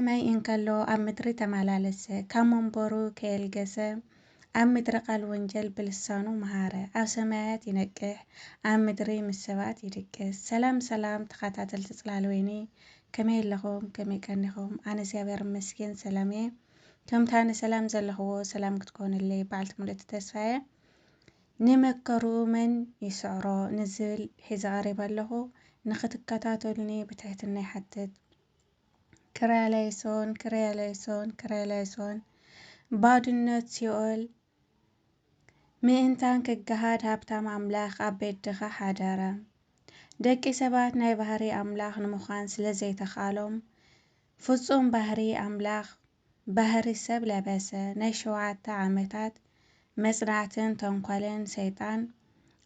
ማይ እንከሎ ኣብ ምድሪ ተመላለሰ ካብ መንበሩ ከየልገሰ ኣብ ምድሪ ቃል ወንጀል ብልሳኑ መሃረ ኣብ ሰማያት ይነቅሕ ኣብ ምድሪ ምስ ሰባት ይድቅስ። ሰላም ሰላም ተኸታተልቲ ጽላል ወይኒ ከመይ ኣለኹም ከመይ ቀኒኹም ኣነ እግዚኣብሔር ይመስገን ሰላም እየ። ከምታነ ሰላም ዘለኽዎ ሰላም ክትኮንለይ በዓልቲ ሙሉእ ተስፋየ ንመከሩ መን ይስዕሮ ንዝብል ሒዘ ቀሪበ ኣለኹ ንኽትከታተሉኒ ብትሕትና ይሓትት። ክርያላይሶን ባድነት ሲኦል ምእንታን ክገሃድ ሃብታም ኣምላኽ ኣብ ቤት ድኻ ሓደረ። ደቂ ሰባት ናይ ባህሪ ኣምላኽ ንምዃን ስለ ዘይተኻሎም ፍጹም ባህሪ ኣምላኽ ባህሪ ሰብ ለበሰ። ናይ 7 ዓመታት መጽናዕትን ተንኰልን ሰይጣን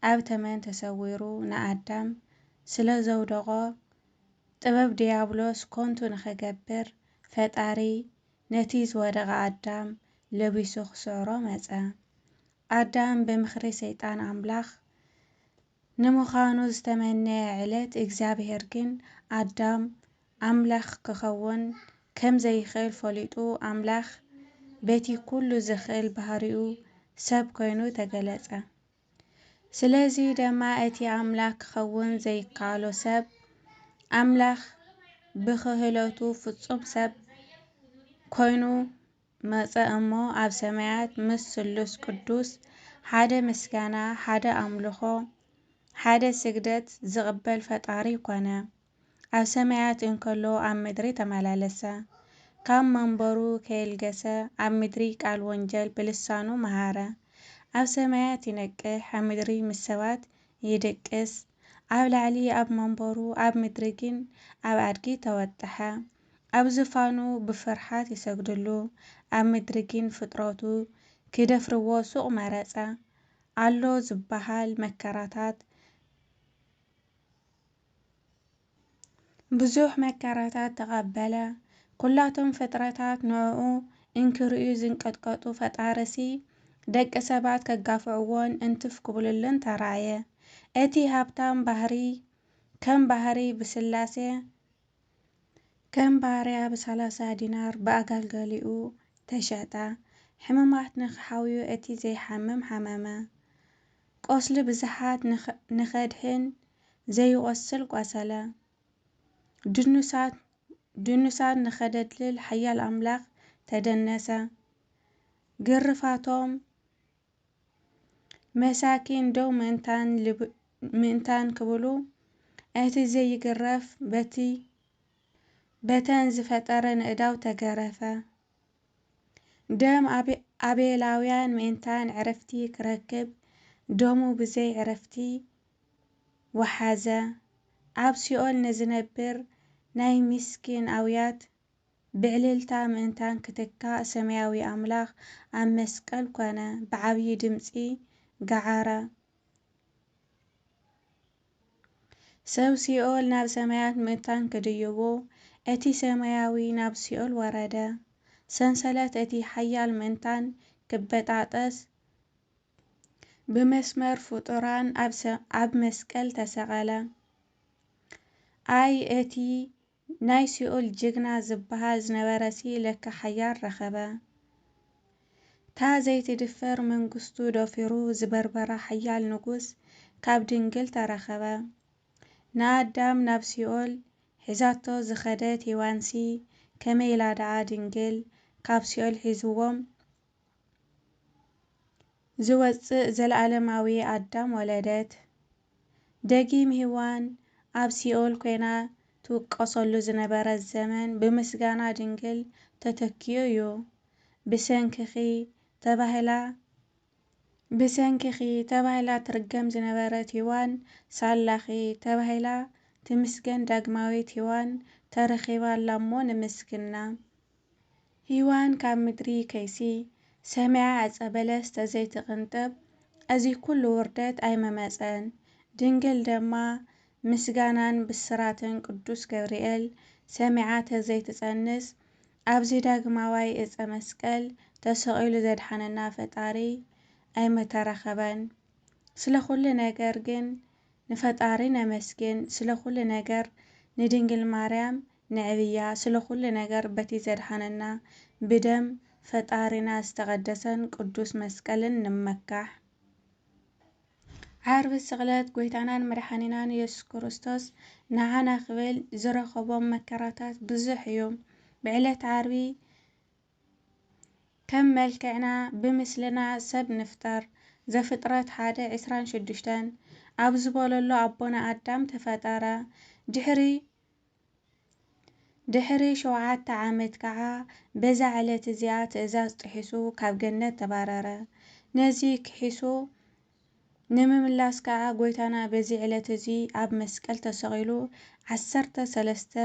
ኣብ ተመን ተሰዊሩ ንኣዳም ስለ ዘውደቆ ጥበብ ዲያብሎስ ኮንቱ ንኽገብር ፈጣሪ ነቲ ዝወደቐ ኣዳም ለቢሱ ክስዕሮ መጸ። ኣዳም ብምኽሪ ሰይጣን ኣምላኽ ንምዃኑ ዝተመነየ ዕለት እግዚኣብሔር ግን ኣዳም ኣምላኽ ክኸውን ከም ዘይኽእል ፈሊጡ ኣምላኽ በቲ ኩሉ ዝኽእል ባህሪኡ ሰብ ኮይኑ ተገለጸ። ስለዚ ድማ እቲ ኣምላኽ ክኸውን ዘይከኣሎ ሰብ ኣምላኽ ብክህለቱ ፍጹም ሰብ ኮይኑ መጸ እሞ ኣብ ሰማያት ምስ ስሉስ ቅዱስ ሓደ ምስጋና ሓደ ኣምልኾ ሓደ ስግደት ዝቕበል ፈጣሪ ኮነ። ኣብ ሰማያት እንከሎ ኣብ ምድሪ ተመላለሰ ካብ መንበሩ ከየልገሰ ኣብ ምድሪ ቃል ወንጀል ብልሳኑ መሃረ ኣብ ሰማያት ይነቅሕ ኣብ ምድሪ ምስ ሰባት ይድቅስ። ኣብ ላዕሊ ኣብ መንበሩ ኣብ ምድሪ ግን ኣብ ኣድጊ ተወጥሐ። ኣብ ዝፋኑ ብፍርሃት ይሰግድሉ ኣብ ምድሪ ግን ፍጥረቱ ክደፍርዎ ሱቕ መረጸ። ኣሎ ዝበሃል መከራታት ብዙሕ መከራታት ተቐበለ። ኩላቶም ፍጥረታት ንዕኡ እንክርእዩ ዝንቀጥቀጡ ፈጣሪሲ ደቂ ሰባት ከጋፍዕዎን እንትፍ ክብሉልን ተራእየ። እቲ ሃብታም ባህሪ ከም ባህሪ ብስላሴ ከም ባርያ ብ30 ዲናር ብኣገልጋሊኡ ተሸጠ። ሕማማት ንኽሓውዩ እቲ ዘይሓምም ሓመመ። ቆስሊ ብዙሓት ንኸድህን ዘይቆስል ቆሰለ። ድኑሳት ንኸደልል ሓያል ኣምላኽ ተደነሰ። ግርፋቶም መሳኪን ደው ምእንታን ክብሉ እቲ ዘይግረፍ በተን ዝፈጠረ ንእዳው ተገረፈ። ደም ኣቤላውያን ምእንታን ዕረፍቲ ክረክብ ደሙ ብዘይ ዕረፍቲ ወሓዘ። ኣብ ሲኦል ንዝነብር ናይ ምስኪን ኣውያት ብዕልልታ ምእንታን ክትካእ ሰማያዊ ኣምላኽ ኣብ መስቀል ኮነ ብዓብዪ ድምፂ ገዓረ። ሰብ ሲኦል ናብ ሰማያት ምእንታን ክድይቡ እቲ ሰማያዊ ናብ ሲኦል ወረደ። ሰንሰለት እቲ ሓያል ምእንታን ክበጣጠስ ብመስመር ፍጡራን ኣብ መስቀል ተሰቐለ። ኣይ እቲ ናይ ሲኦል ጅግና ዝበሃል ዝነበረሲ ለካ ሓያል ረኸበ። ታ ዘይትድፈር መንግስቱ ደፊሩ ዝበርበራ ሓያል ንጉስ ካብ ድንግል ተረኸበ። ንኣዳም ናብ ሲኦል ሒዛቶ ዝኸደት ሄዋንሲ ከመይ ኢላ ደኣ ድንግል ካብ ሲኦል ሒዝዎም ዝወፅእ ዘለኣለማዊ ኣዳም ወለደት። ደጊም ሄዋን ኣብ ሲኦል ኮይና ትውቀሰሉ ዝነበረ ዘመን ብምስጋና ድንግል ተተኪኡ እዩ። ብሰንኪኺ ተባሂላ ትርገም ዝነበረት ሄዋን ሳላኺ ተባሂላ ትምስገን። ዳግማዊት ሄዋን ተረኺባላ እሞ ንምስግና። ሄዋን ካብ ምድሪ ከይሲ ሰማያ ዕፀ በለስ ተዘይትቕንጥብ እዚ ኩሉ ውርደት ኣይመመፀን። ድንግል ድማ ምስጋናን ብስራትን ቅዱስ ገብርኤል ሰሚዓ ተዘይትጸንስ ኣብዚ ዳግማዋይ ዕፀ መስቀል ተሰቒሉ ዘድሓነና ፈጣሪ ኣይመተረኸበን። ስለ ኩሉ ነገር ግን ንፈጣሪ ነመስግን። ስለ ኩሉ ነገር ንድንግል ማርያም ንዕብያ ስለ ኩሉ ነገር በቲ ዘድሓነና ብደም ፈጣሪና ዝተቐደሰን ቅዱስ መስቀልን ንመካሕ። ዓርቢ ስቕለት ጎይታናን መድሓኒናን ኢየሱስ ክርስቶስ ንዓና ክብል ዝረኸቦም መከራታት ብዙሕ እዮም። ብዕለት ዓርቢ ከም መልክዕና ብምስልና ሰብ ንፍጠር ዘፍጥረት 1:26 ኣብ ዝበለሎ ኣቦና ኣዳም ተፈጠረ። ድሕሪ 7 ዓመት ከዓ በዛ ዕለት እዚኣ ትእዛዝ ጥሒሱ ካብ ገነት ተባረረ። ነዚ ክሒሱ ንምምላስ ከዓ ጎይታና በዚ ዕለት እዚ ኣብ መስቀል ተሰቒሉ 13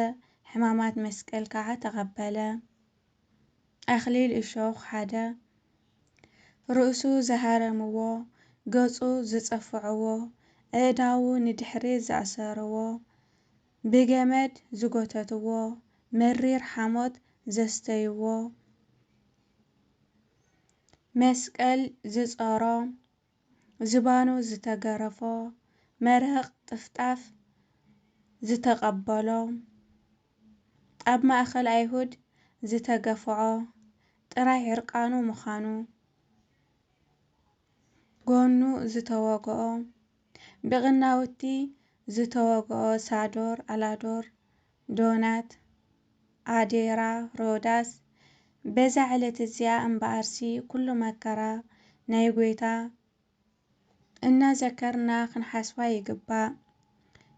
ሕማማት መስቀል ከዓ ተቐበለ። ኣኽሊል እሾኽ 1 ርእሱ ዝሃረምዎ፣ ገጹ ዝጸፍዕዎ፣ ኣእዳዉ ንድሕሪት ዝኣሰርዎ፣ ብገመድ ዝጎተትዎ፣ መሪር ሓሞት ዘስተይዎ፣ መስቀል ዝጸሮ፣ ዝባኑ ዝተገረፎ፣ መረቕ ጥፍጣፍ ዝተቐበሎ፣ ኣብ ማእኸል ኣይሁድ ዝተገፍዖ፣ ጥራይ ዕርቃኑ ምዃኑ፣ ጎኑ ዝተወግኦ፣ ብቕናውቲ ዝተወግኦ ሳዶር፣ አላዶር፣ ዶናት፣ ኣዴራ፣ ሮዳስ በዛ ዕለት እዚኣ እምበኣርሲ ኩሉ መከራ ናይ ጎይታ እናዘከርና ክንሓስባ ይግባእ።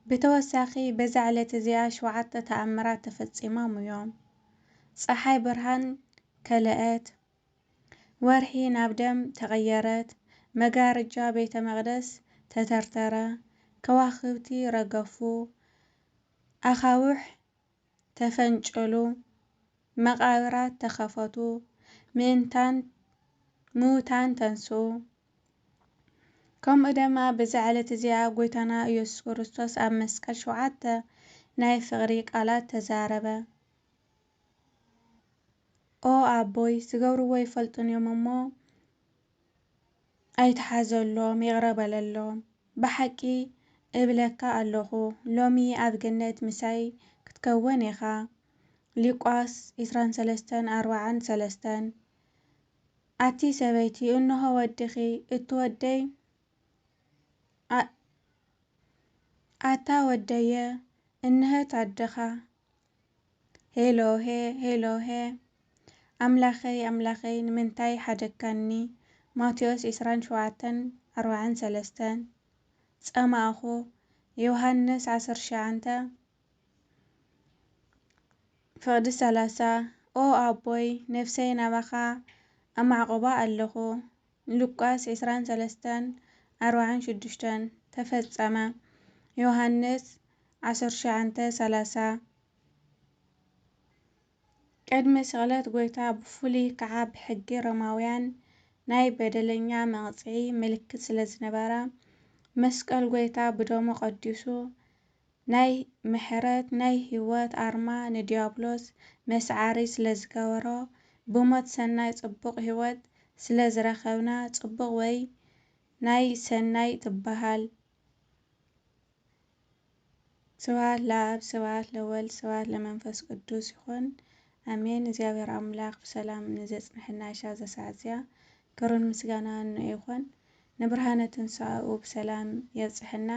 ብተወሳኺ በዛ ዕለት እዚኣ 7 ተኣምራት ተፈጺሞም እዮም። ፀሓይ ብርሃን ከለአት፣ ወርሒ ናብ ደም ተቐየረት፣ መጋረጃ ቤተ መቕደስ ተተርተረ፣ ከዋኽብቲ ረገፉ፣ ኣኻውሕ ተፈንጨሉ፣ መቃብራት ተኸፈቱ፣ ምኡታን ተንስኡ። ከምኡ ድማ በዛ ዕለት እዚኣ ጎይታና ኢየሱስ ክርስቶስ ኣብ መስቀል 7 ናይ ፍቕሪ ቃላት ተዛረበ። ኦ ኣቦይ ዝገብርዎ ይፈልጡን እዮም እሞ ኣይተሓዘሎም ይቕረበለሎም። ብሓቂ እብለካ ኣለኹ ሎሚ ኣብ ገነት ምሳይ ክትከወን ኢኻ። ሉቃስ 23:43 ኣቲ ሰበይቲ እንሆ ወድኺ እቲ ወደይ ኣታ ወደየ እንህት ኣደኻ ሄሎሄ ሄሎሄ ኣምላኸይ ኣምላኸይ ንምንታይ ሓደግካኒ። ማቴዎስ 27:43 ጸማእኹ ዮሐንስ 19:30 ኦ ኣቦይ ነፍሰይ ናባኻ ኣማዕቆባ ኣለኹ። ሉቃስ 23:46 ተፈጸመ። ዮሐንስ 19:30 ቅድሚ ስቕለት ጎይታ ብፍሉይ ከዓ ብሕጊ ሮማውያን ናይ በደለኛ መቕጽዒ ምልክት ስለ ዝነበረ መስቀል ጎይታ ብደሙ ቀዲሱ ናይ ምሕረት ናይ ህይወት ኣርማ ንዲያብሎስ መስዓሪ ስለ ዝገበሮ ብሞት ሰናይ ጽቡቕ ህይወት ስለ ዝረኸብና ጽቡቕ ወይ ናይ ሰናይ ትበሃል። ስብሐት ለአብ ስብሐት ለወልድ ስብሐት ለመንፈስ ቅዱስ ይኹን ኣሜን። እግዚአብሔር ኣምላኽ ብሰላም ንዘጽንሐና ሻ ዘሳዕዝያ ክብርን ምስጋና ይኹን። ንብርሃነ ትንሣኤኡ ብሰላም የብጽሕና።